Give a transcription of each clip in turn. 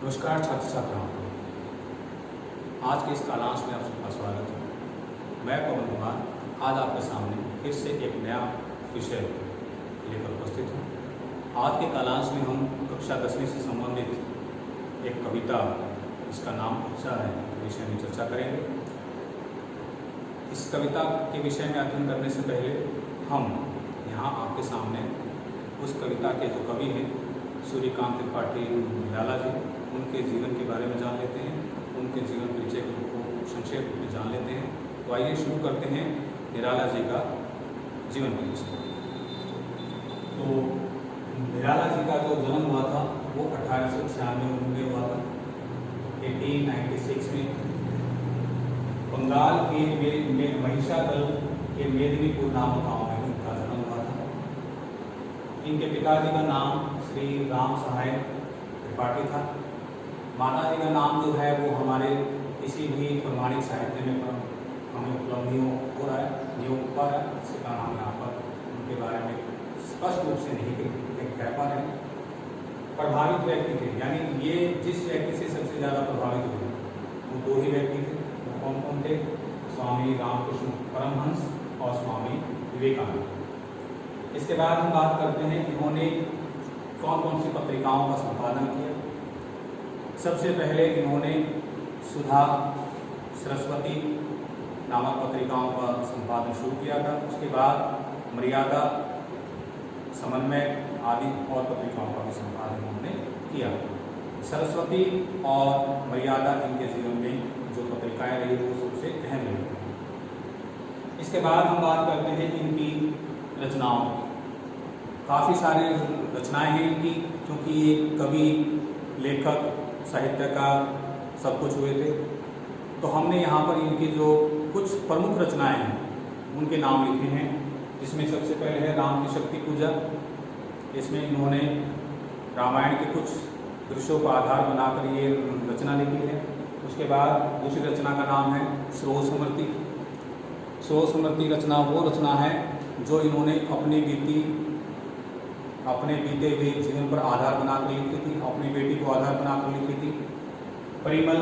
नमस्कार छात्र छात्राओं, आज के इस कालांश में आप सबका स्वागत है। मैं पवन कुमार आज आपके सामने फिर से एक नया विषय लेकर उपस्थित हूँ। आज के कालांश में हम कक्षा 10वीं से संबंधित एक कविता, इसका नाम इच्छा है, विषय में चर्चा करेंगे। इस कविता के विषय में अध्ययन करने से पहले हम यहाँ आपके सामने उस कविता के जो कवि हैं सूर्यकांत त्रिपाठी निराला जी, उनके जीवन के बारे में जान लेते हैं, उनके जीवन परिचय को संक्षेप में जान लेते हैं। तो आइए शुरू करते हैं निराला जी का जीवन परिचय। तो निराला जी का जो जन्म हुआ था वो 1896 में हुआ था, 1896 में बंगाल के महिषादल के मेदिनीपुर नामक गाँव में उनका जन्म हुआ था। इनके पिताजी का नाम श्री राम सहाय त्रिपाठी था। माता जी का नाम जो है वो हमारे किसी भी प्रमाणिक साहित्य में हमें उपलब्ध हो रहा है, नियोग पा रहा है, इसका नाम यहाँ पर उनके बारे में स्पष्ट रूप से नहीं कह पा रहे हैं। प्रभावित व्यक्ति थे, यानी ये जिस व्यक्ति से सबसे ज़्यादा प्रभावित हुए वो दो ही व्यक्ति थे। वो कौन कौन थे? स्वामी रामकृष्ण परमहंस और स्वामी विवेकानंद। इसके बाद हम बात करते हैं इन्होंने कौन कौन सी पत्रिकाओं का संपादन किया। सबसे पहले इन्होंने सुधा, सरस्वती नामक पत्रिकाओं का संपादन शुरू किया था। उसके बाद मर्यादा, समन्वय आदि और पत्रिकाओं का भी संपादन उन्होंने किया। सरस्वती और मर्यादा इनके जीवन में जो पत्रिकाएं रही वो सबसे अहम रही। इसके बाद हम बात करते हैं इनकी रचनाओं की। काफ़ी सारी रचनाएं हैं इनकी, क्योंकि ये कवि, लेखक, साहित्यकार सब कुछ हुए थे। तो हमने यहाँ पर इनकी जो कुछ प्रमुख रचनाएं हैं उनके नाम लिखे हैं, जिसमें सबसे पहले है राम की शक्ति पूजा। इसमें इन्होंने रामायण के कुछ दृश्यों का आधार बनाकर ये रचना लिखी है। उसके बाद दूसरी रचना का नाम है स्रोत स्मृति। स्रोत स्मृति रचना वो रचना है जो इन्होंने अपने बीते हुए जीवन पर आधार बनाकर लिखी थी, अपनी बेटी को आधार बनाकर लिखी थी। परिमल,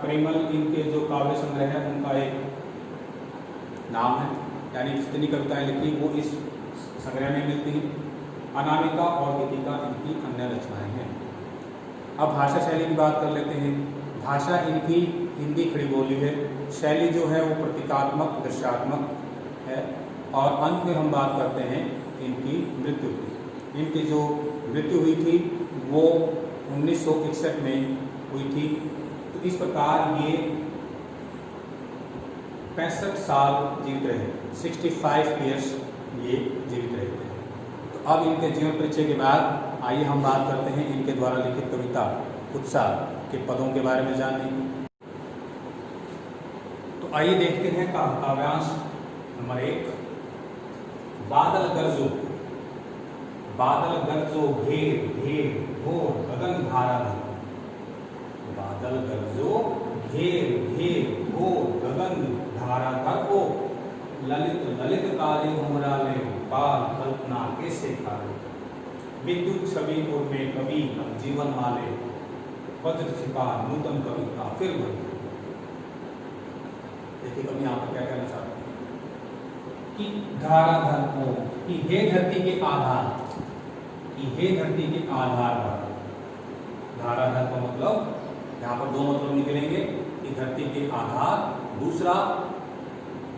परिमल इनके जो काव्य संग्रह है उनका एक नाम है, यानी जितनी कविताएं लिखी वो इस संग्रह में मिलती हैं। अनामिका और गीतिका इनकी अन्य रचनाएं हैं। अब भाषा शैली की बात कर लेते हैं। भाषा इनकी हिंदी खड़ी बोली है। शैली जो है वो प्रतीकात्मक, दृश्यात्मक है। और अंत में हम बात करते हैं इनकी मृत्यु की। इनकी जो मृत्यु हुई थी वो 1961 में हुई थी। तो इस प्रकार ये 65 साल जीवित रहे, 65 ईयर्स ये जीवित रहे थे। तो अब इनके जीवन परिचय के बाद आइए हम बात करते हैं इनके द्वारा लिखित कविता उत्साह के पदों के बारे में जानने की। तो आइए देखते हैं काव्यांश नंबर 1। बादल गरजो, बादल गरजो घेर घेर घोर गगन धारा धर। बादल गरजो घेर घेर घोर गगन धारा धर। ओ ललित ललित काले हमरा ले बाल कल्पना कैसे काले। विद्युत छवि उर्मे कवि जीवन माले वज्र छिपा नूतन कविता फिर बनी। देखिए कवि यहाँ पर क्या कहना चाहते हैं कि धाराधर को, कि हे धरती के आधार, कि हे धरती के आधार पर। धाराधर का मतलब यहाँ पर दो मतलब निकलेंगे कि धरती के आधार, दूसरा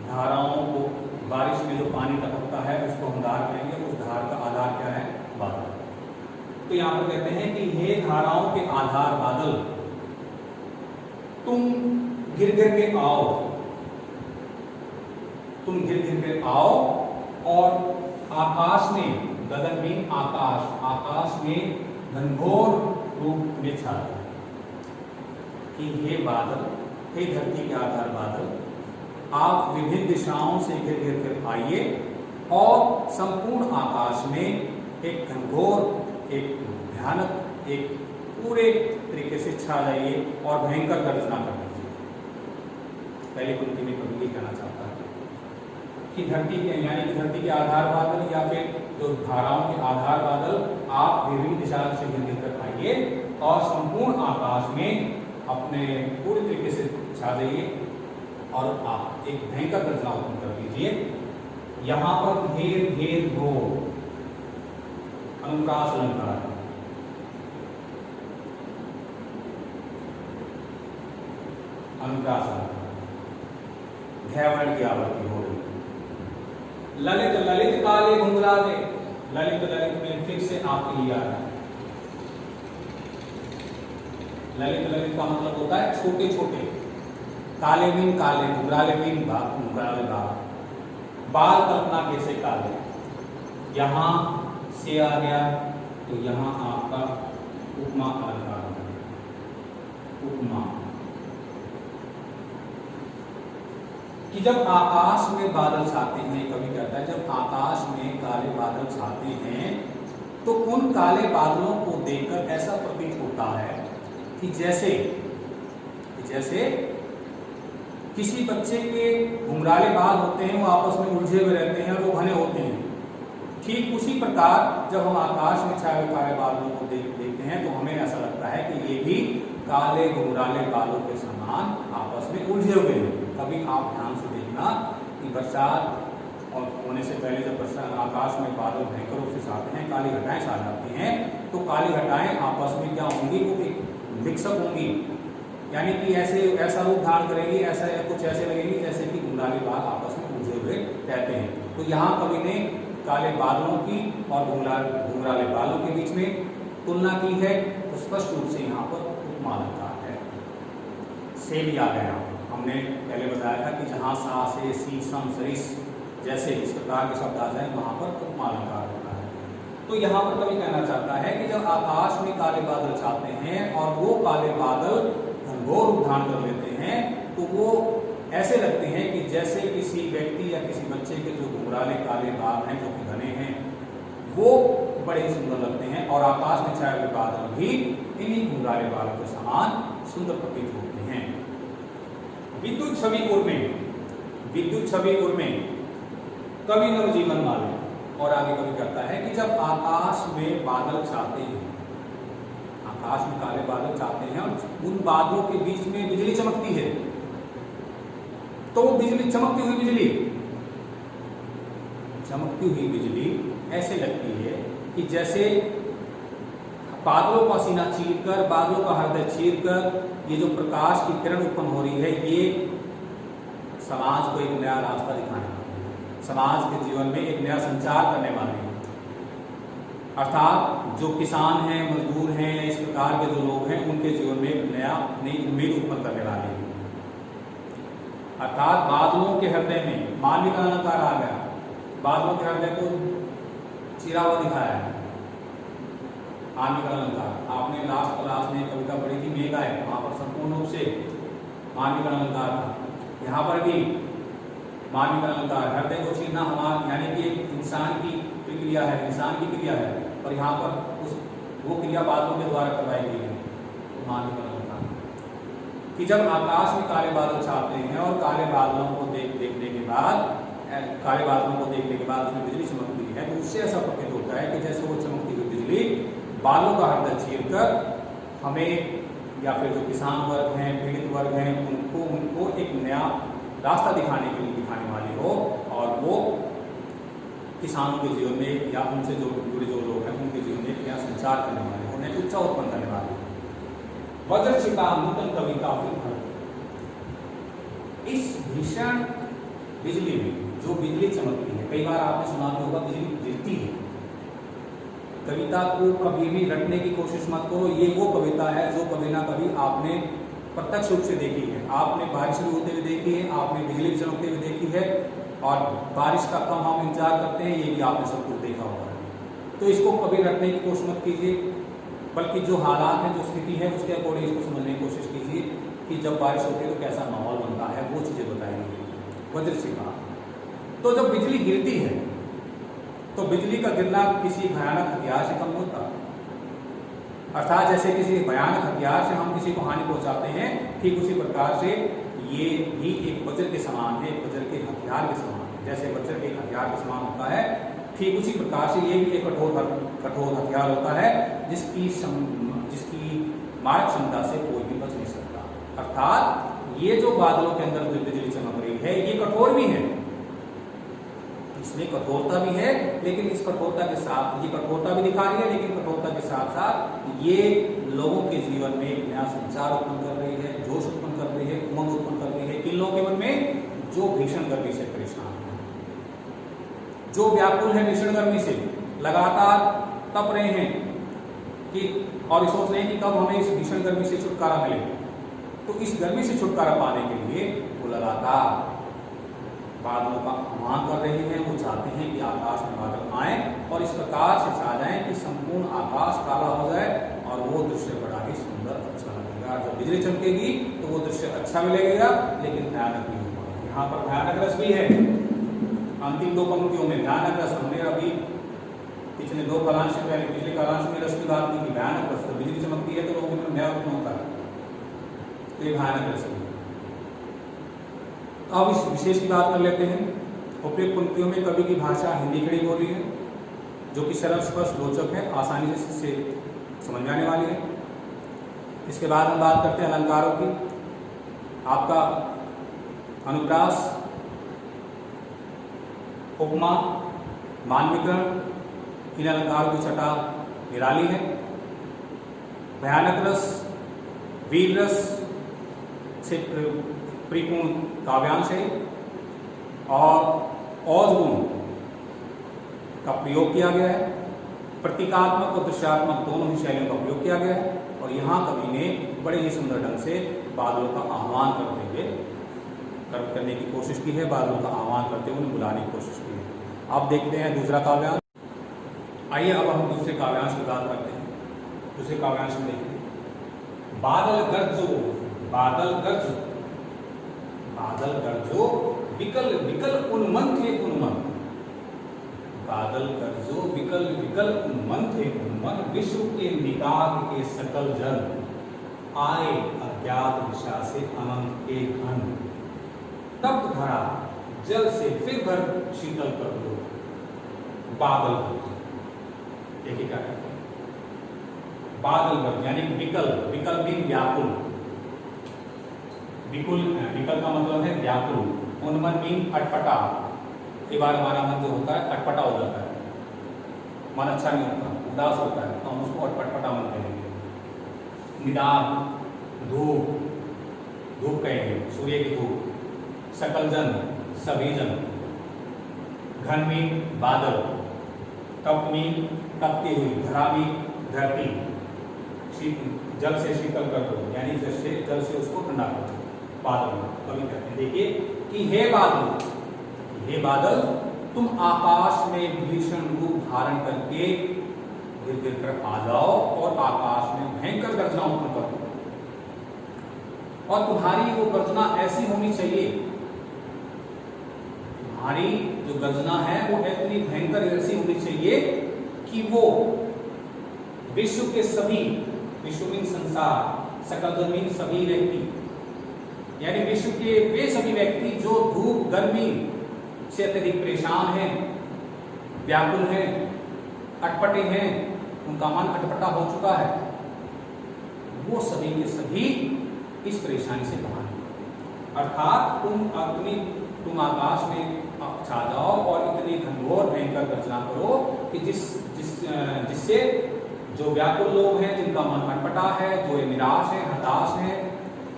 धाराओं को, बारिश में जो पानी टपकता है उसको हम धार कहेंगे, उस धार का आधार क्या है? बादल। तो यहाँ पर कहते हैं कि हे धाराओं के आधार बादल, तुम गिर गिर के आओ, तुम गिर गिर के आओ और आकाश में, गगन में आकाश, आकाश में घनघोर रूप में छा जाओ। कि हे बादल, हे धरती के आधार बादल, आप विभिन्न दिशाओं से घिर घिर कर आइए और संपूर्ण आकाश में एक घनघोर, एक भयानक, एक पूरे तरीके से छा जाइए और भयंकर गर्जना कर दीजिए। पहली पंक्ति में कवि ये कहना चाहता है कि धरती के, यानी कि धरती के आधार बादल या फिर जो धाराओं के आधार बादल, आप विभिन्न दिशा से घिर घिर कर आइए और संपूर्ण आकाश में अपने पूरी तरीके से छा जाइए और आप एक भयंकर गर्जना उत्पन्न कर दीजिए। यहां पर घेर घेर घोर अनुप्रास अलंकार, अनुप्रास अलंकार, घैवण की आवृत्ति हो रही। ललित ललित काले घुंघराले, ललित ललित में फिर से आपके लिए आ रहा है। ललित ललित का मतलब होता है छोटे छोटे, काले बिन काले, घुंघराले बिन घुंघराले बाल कल्पना कैसे काले, यहां से आ गया तो यहां आपका उपमा अलंकार हो गया। उपमा कि जब आकाश में बादल छाते हैं, कवि कहता है जब आकाश में काले बादल छाते हैं तो उन काले बादलों को देखकर ऐसा प्रतीत होता है कि जैसे किसी बच्चे के घुंघराले बाल होते हैं, वो आपस में उलझे हुए रहते हैं और वो घने होते हैं। ठीक उसी प्रकार जब हम आकाश में छाए हुए काले बादलों को देखते हैं तो हमें ऐसा लगता है कि ये भी काले घुंघराले बालों के समान आपस में उलझे हुए हैं। कभी आप ध्यान से देखना कि बरसात और होने से पहले जब आकाश में बादल भयंकर रूप से छाते हैं, काली घटाएं छा जाती हैं, तो काली घटाएं आपस में क्या होंगी, वो एक मिक्सअप होंगी, यानी कि ऐसा रूप धारण करेंगी, ऐसा कुछ ऐसे लगेंगी जैसे कि घुंघराले बाल आपस में उलझे हुए रहते हैं। तो यहाँ कवि ने काले बादलों की और घुंघराले बालों के बीच में तुलना की है, तो स्पष्ट रूप से यहाँ पर उपमा अलंकार है। से भी आ गया, हमने पहले बताया था कि जहाँ सा से सी सम सरिस जैसे इस प्रकार के शब्द आ जाए वहाँ पर उपमा अलंकार होता है। तो यहाँ पर कवि कहना चाहता है कि जब आकाश में काले बादल छाते हैं और वो काले बादल घनघोर रूप धारण कर लेते हैं तो वो ऐसे लगते हैं कि जैसे किसी व्यक्ति या किसी बच्चे के जो घुंघराले काले बाल हैं, जो कि घने हैं, वो बड़े ही सुंदर लगते हैं और आकाश में छाए हुए बादल भी इन्हीं घुंघराले बालों के समान सुंदर प्रतीत होते हैं। विद्युत छवि उर्मे, विद्युत छवि उर्मे कवि नवजीवन वाले। और आगे कवि कहता है कि जब आकाश में बादल छाते हैं, आकाश में काले बादल छाते हैं और उन बादलों के बीच में बिजली चमकती है, तो वो बिजली चमकती हुई बिजली ऐसे लगती है कि जैसे बादलों का सीना चीरकर, बादलों का हृदय चीरकर ये जो प्रकाश की किरण उत्पन्न हो रही है, ये समाज को एक नया रास्ता दिखाने वाली है, समाज के जीवन में एक नया संचार करने वाली है। अर्थात जो किसान हैं, मजदूर हैं, इस प्रकार के जो लोग हैं, उनके जीवन में एक नई उम्मीद उत्पन्न करने वाली है। अर्थात बादलों के हृदय में मानवीय का अलंकार आ गया, बादलों के हृदय को चिरा हुआ दिखाया है, मानवीय का अलंकार। आपने लास्ट क्लास में कविता पढ़ी थी मेघाए, वहां पर संपूर्ण रूप से मानवीय का अलंकार था। यहाँ पर भी मानवीय का अलंकार, हृदय को छीनना हमारा यानी कि एक इंसान की क्रिया है, इंसान की क्रिया है, और यहाँ पर वो क्रिया बादलों के द्वारा करवाई गई है। तो मानवीय का अलंकार कि जब आकाश में काले बादल छाते हैं और काले बादलों को देखने के बाद उसमें बिजली चमकती है, तो उससे ऐसा प्रतीत होता है कि जैसे वो चमकती हुई बिजली बालों का हृदय चीरकर हमें या फिर जो किसान वर्ग हैं, पीड़ित वर्ग हैं, उनको एक नया रास्ता दिखाने वाली हो, और वो किसानों के जीवन में या उनसे जो जुड़े जो लोग हैं उनके जीवन में क्या संचार करने वाले हो, उन्हें उत्साह उत्पन्न करने वाले। वज्रशिखा नूतन कविता इस भीषण बिजली में जो बिजली चमकती है, कई बार आपने सुना भी होगा बिजली गिरती है। कविता को कभी भी रटने की कोशिश मत करो, ये वो कविता है जो कभी ना कभी आपने प्रत्यक्ष रूप से देखी है। आपने बारिश भी होते हुए देखी है, आपने बिजली चमकते हुए देखी है, और बारिश का कब हम इंतजार करते हैं ये भी आपने सब कुछ देखा होगा। तो इसको कभी रटने की कोशिश मत कीजिए, बल्कि जो हालात है, जो स्थिति है, उसके अकॉर्डिंग इसको समझने की कोशिश कीजिए कि जब बारिश होती है तो कैसा माहौल बनता है, वो चीज़ें बताएंगे। वज्रशिखा, तो जब बिजली गिरती है तो बिजली का गिरना किसी भयानक हथियार से कम होता, अर्थात जैसे किसी भयानक हथियार से हम किसी को हानि पहुंचाते हैं, ठीक उसी प्रकार से ये भी एक वज्र के समान है, एक वज्र के हथियार के समान है। जैसे वज्र एक हथियार के समान होता है, ठीक उसी प्रकार से ये भी एक कठोर हथियार होता है, जिसकी मारक क्षमता से कोई भी बच नहीं सकता। अर्थात ये जो बादलों के अंदर जो बिजली चमक रही है ये कठोर भी है, इसमें कठोरता भी है, लेकिन इस कठोरता के साथ ये कठोरता भी दिखा रही है, लेकिन कठोरता के साथ साथ ये लोगों के जीवन में एक नया संचार उत्पन्न कर रही है, जोश उत्पन्न कर रही है, उमंग उत्पन्न कर रही है। किन लोगों के मन में? जो भीषण गर्मी से परेशान है, जो व्याकुल है भीषण गर्मी से, लगातार तप रहे हैं कि और सोच रहे हैं कि कब हमें इस भीषण गर्मी से छुटकारा मिले। तो इस गर्मी से छुटकारा पाने के लिए वो लगातार बादलों का आह्वान कर रहे हैं। वो चाहते हैं कि आकाश में बादल आए और इस प्रकार से छा जाए कि संपूर्ण आकाश काला हो जाए और वो दृश्य बड़ा ही सुंदर अच्छा लगेगा। जब बिजली चमकेगी तो वो दृश्य अच्छा भी लगेगा, लेकिन भयानक भी होगा। यहाँ पर भयानक रस भी है। अंतिम दो पंक्तियों में भयानक रस, हमने अभी पिछले दो कालांश से पहले पिछले कालांश में रस की बात की कि भयानक रस, बिजली चमकती है तो लोगों में भय उत्पन्न होता है, तो ये भयानक रस है। अब इस विशेष की बात कर लेते हैं। उपयुक्त पंक्तियों में कवि की भाषा हिंदी खड़ी बोली है, जो कि सरल स्पष्ट रोचक है, आसानी से समझ में आने वाली है। इसके बाद हम बात करते हैं अलंकारों की। आपका अनुप्रास, उपमा, मानवीकरण, इन अलंकारों की छटा निराली है। भयानक रस, वीर रस से परिपूर्ण काव्यांश है और औज गुण का प्रयोग किया गया है। प्रतीकात्मक और दृश्यात्मक दोनों ही शैलियों का प्रयोग किया गया है और यहाँ कवि ने बड़े ही सुंदर ढंग से बादलों का आह्वान करने की कोशिश की है, बादलों का आह्वान करते हुए उन्हें बुलाने की कोशिश की है। अब देखते हैं दूसरा काव्यांश। आइए अब हम दूसरे काव्यांश की बात करते हैं। दूसरे काव्यांश में देखिए, बादल गरजो, बादल गरजो, बादल गरजो, विकल विकल उन्मंथ है उन्मंथ, बादल गरजो, विकल विकल उन्मंथ है उन्मंथ, विश्व के निगाह के सकल जन, आए अज्ञात दिशा से अनंत के घन, तप्त धरा जल से फिर भर शीतल कर दो, बादल गरजो। देखिए क्या कहते हैं, बादल गरजो यानी विकल, विकल भी व्याकुल, विकुल, विकल का मतलब है व्याकुल, उन्मन मीन अटपटा। कई बार हमारा मन जो होता है अटपटा हो जाता है, मन अच्छा नहीं होता, उदास होता है, तो हम उसको अटपटा मन कहेंगे। निदान, धूप, धूप कहेंगे, सूर्य की धूप। सकल जन, सभी जन। घन मीन बादल, तप मीन तपती हुई, धरा मीन धरती, जल से शीतल कर दो यानी जल से उसको ठंडा कर दो, बादल कवि कहते हैं। देखिए कि हे बादल, हे बादल, तुम आकाश में भीषण रूप धारण करके गिर गिर कर आ जाओ और आकाश में भयंकर गर्जना उत्पन्न कर दो, और तुम्हारी वो गर्जना ऐसी होनी चाहिए, तुम्हारी जो गर्जना है वो इतनी भयंकर ऐसी होनी चाहिए कि वो विश्व के सभी, विश्व में संसार, सकल जमीन सभी व्यक्ति, यानी विश्व के वे सभी व्यक्ति जो धूप गर्मी से अत्यधिक परेशान हैं, व्याकुल हैं, अटपटे हैं, उनका मन अटपटा हो चुका है, वो सभी के सभी इस परेशानी से बाहर निकलो। अर्थात तुम आकाश में छा जाओ और इतनी घनघोर भयंकर गर्जना करो कि जिससे जो व्याकुल लोग हैं, जिनका मन अटपटा है, जो निराश है, हताश है,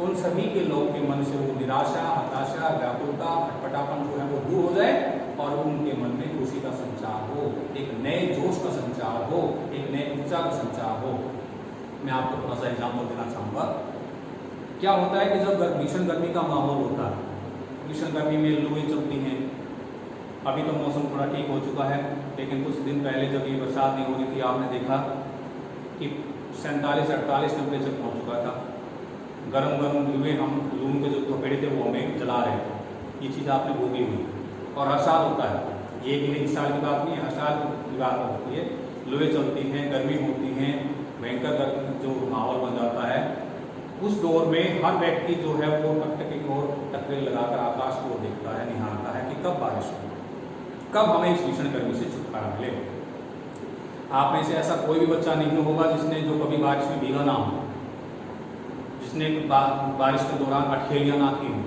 उन सभी के लोग के मन से वो निराशा, हताशा, व्याकुलता, अटपटापन जो है वो दूर हो जाए और उनके मन में खुशी का संचार हो, एक नए जोश का संचार हो, एक नए ऊर्जा का संचार हो। मैं आपको थोड़ा सा एग्जाम्पल देना चाहूँगा। क्या होता है कि जब भीषण गर्मी का माहौल होता है, भीषण गर्मी में लूएं चलती हैं। अभी तो मौसम थोड़ा ठीक हो चुका है, लेकिन कुछ दिन पहले जब ये बरसात नहीं हो रही थी, आपने देखा कि 47-48 टेम्परेचर पहुँच चुका था। गर्म गर्म लूएं, हम लू के जो थपेड़े थे वो हमें जला रहे थे। ये चीज़ आपने भोगी हुई और हर साल होता है, ये भी नहीं, इस साल की बात नहीं है, हर साल की बात होती है। लूएं चलती हैं, गर्मी होती हैं, भयंकर जो माहौल बन जाता है। उस दौर में हर व्यक्ति जो है वो टकटकी की ओर टकरेल लगाकर आकाश को देखता है, निहारता है कि कब बारिश हो, कब हमें इस भीषण गर्मी से छुटकारा मिले। आप में से ऐसा कोई भी बच्चा नहीं होगा जिसने जो कभी बारिश में भीगा ना हो, जिसने बारिश के दौरान अटखेलियाँ ना की हो,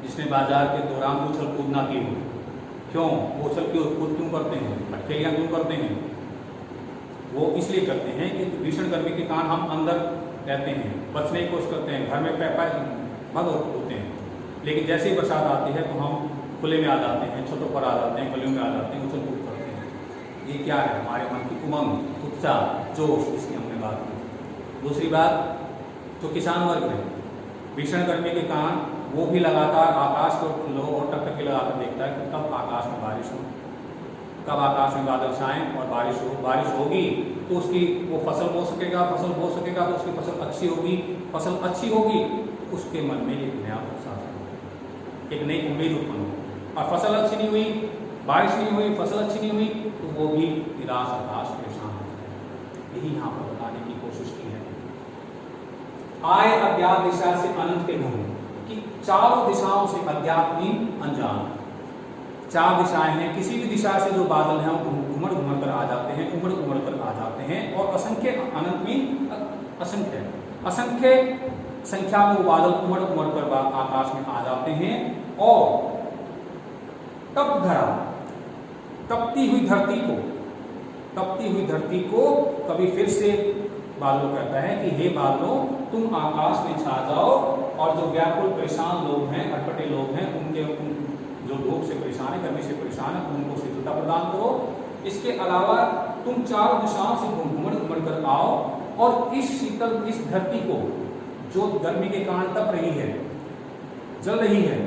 जिसने बाजार के दौरान उछल कूद ना की हो। क्यों वो उछल कूद क्यों करते हैं, अटखेलियाँ क्यों करते हैं? वो इसलिए करते हैं कि भीषण गर्मी के कारण हम अंदर रहते हैं, बचने की कोशिश करते हैं, घर में बंद होते हैं। लेकिन जैसे ही बरसात आती है तो हम खुले में आ जाते हैं, छतों पर आ जाते हैं, गलियों में आ जाते हैं, उछल कूद करते हैं। ये क्या है? हमारे मन की उमंग, उत्साह, जोश, इसकी हमने बात की। दूसरी बात, जो किसान वर्ग है, भीषण गर्मी के कारण वो भी लगातार आकाश को लो और टकटकी लगाकर देखता है कि कब आकाश में बारिश हो, कब आकाश में बादल छाएं और बारिश हो। बारिश होगी तो उसकी वो फसल बो सकेगा, फसल बो सकेगा तो उसकी फसल अच्छी होगी, फसल अच्छी होगी तो उसके मन में एक नया उत्साह, एक नई उम्मीद उत्पन्न होगी। और फसल अच्छी नहीं हुई, बारिश नहीं हुई, फसल अच्छी नहीं हुई तो वो भी निराश, हताश, परेशान हो जाए। यही यहाँ पर बताने की कोशिश की है। आए अज्ञात दिशा से अनंत के घूम, कि चारों दिशाओं से अज्ञातहीन, अनजान, चार दिशाएं हैं। किसी भी दिशा से जो बादल हैं वो घुमड़ घुमड़ कर आ जाते हैं, उमड़ उमड़ कर आ जाते हैं। और असंख्य, अनंत भी असंख्य, असंख्य संख्या में वो बादल उमड़ उमड़ कर आकाश में आ जाते हैं। और तप्त धरा, तपती हुई धरती को कभी फिर से बादलों कहता है कि हे बादलों, तुम आकाश में छा जाओ और जो व्याकुल परेशान लोग हैं, अटपटे लोग हैं, उनके जो धूप से परेशान है, गर्मी से परेशान है, उनको शीतलता प्रदान करो। इसके अलावा तुम चारों दिशाओं से घुमड़ घुमड़ कर आओ और इस धरती को, जो गर्मी के कारण तप रही है, जल रही है,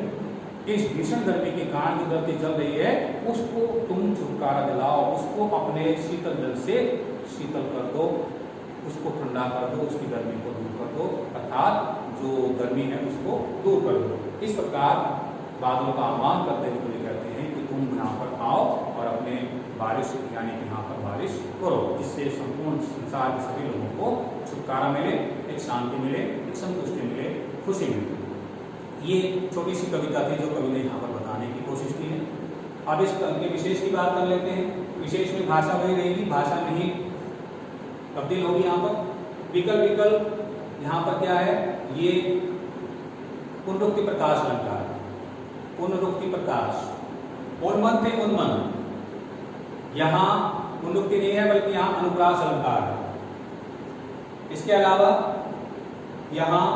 इस भीषण गर्मी के कारण जो धरती जल रही है, उसको तुम छुटकारा दिलाओ, उसको अपने शीतल जल से शीतल कर दो, उसको ठंडा कर दो, उसकी गर्मी को दूर कर दो, अर्थात जो गर्मी है उसको दूर कर दो। इस प्रकार बादलों का आह्वान करते हुए कहते हैं कि तुम यहाँ पर आओ और अपने बारिश, यानी कि यहाँ पर बारिश करो, जिससे संपूर्ण संसार के सभी लोगों को छुटकारा मिले, एक शांति मिले, एक संतुष्टि मिले, खुशी मिले। ये छोटी सी कविता थी जो कवि ने यहाँ पर बताने की कोशिश की है। अब इस विशेष की बात कर लेते हैं। विशेष में भाषा वही रहेगी, भाषा नहीं तब्दील होगी। यहाँ पर विकल्प यहाँ पर क्या है, ये पुनरुक्ति प्रकाश अलंकार, पुनरुक्ति प्रकाश, उन्मन थे उन्मन, यहाँ पुनरुक्ति नहीं है बल्कि यहाँ अनुप्रास अलंकार है। इसके अलावा यहाँ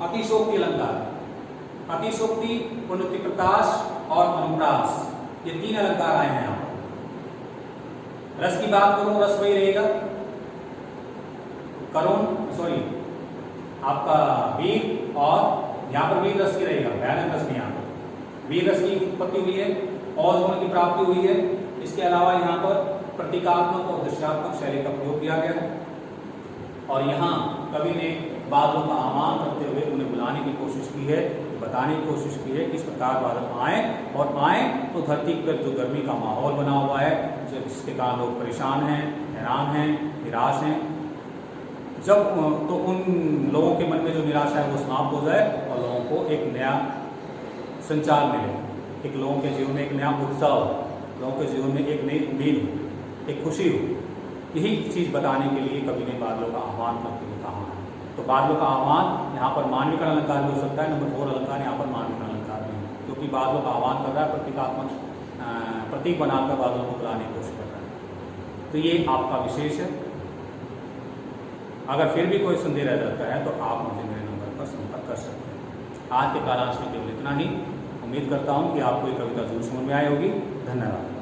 अतिशोक्ति अलंकार, अतिशोक्ति, पुनरुक्ति प्रकाश और अनुप्रास, ये तीन अलंकार आए हैं यहाँ पर। रस की बात करूं, रस वही रहेगा, आपका वीर, और यहाँ पर वीर रस की रहेगा, भयानक रस नहीं। यहाँ पर वीर रस की उत्पत्ति हुई है, और गुण की प्राप्ति हुई है। इसके अलावा यहाँ पर प्रतीकात्मक और दृश्यात्मक शैली का प्रयोग किया गया है। और यहाँ कवि ने बादलों का आह्वान करते हुए उन्हें बुलाने की कोशिश की है, बताने की कोशिश की है कि इस प्रकार बादल आए, और आए तो धरती पर जो गर्मी का माहौल बना हुआ है, जिसके कारण लोग परेशान हैं, हैरान हैं, निराश हैं, जब तो उन लोगों के मन में जो निराशा है वो समाप्त हो जाए और लोगों को एक नया संचार मिले, एक लोगों के जीवन में एक नया उत्साह हो, लोगों के जीवन में एक नई उम्मीद हो, एक खुशी हो। यही चीज़ बताने के लिए कवि ने बादलों का आह्वान करते हुए कहा है। तो बादलों का आह्वान यहाँ पर मानवीकरण अलंकार भी हो सकता है। नंबर 4 अलंकार यहाँ पर मानवीकरण अलंकार भी है, क्योंकि बादलों का आह्वान कर रहा है, प्रतीकात्मक प्रतीक बनाकर बादलों को बुलाने की कोशिश कर रहा है। तो ये आपका विशेष है। अगर फिर भी कोई संदेह रह जाता है तो आप मुझे मेरे नंबर पर संपर्क कर सकते हैं। आज के कालांश में केवल इतना ही। उम्मीद करता हूँ कि आपको ये कविता जरूर समझ में आई होगी। धन्यवाद।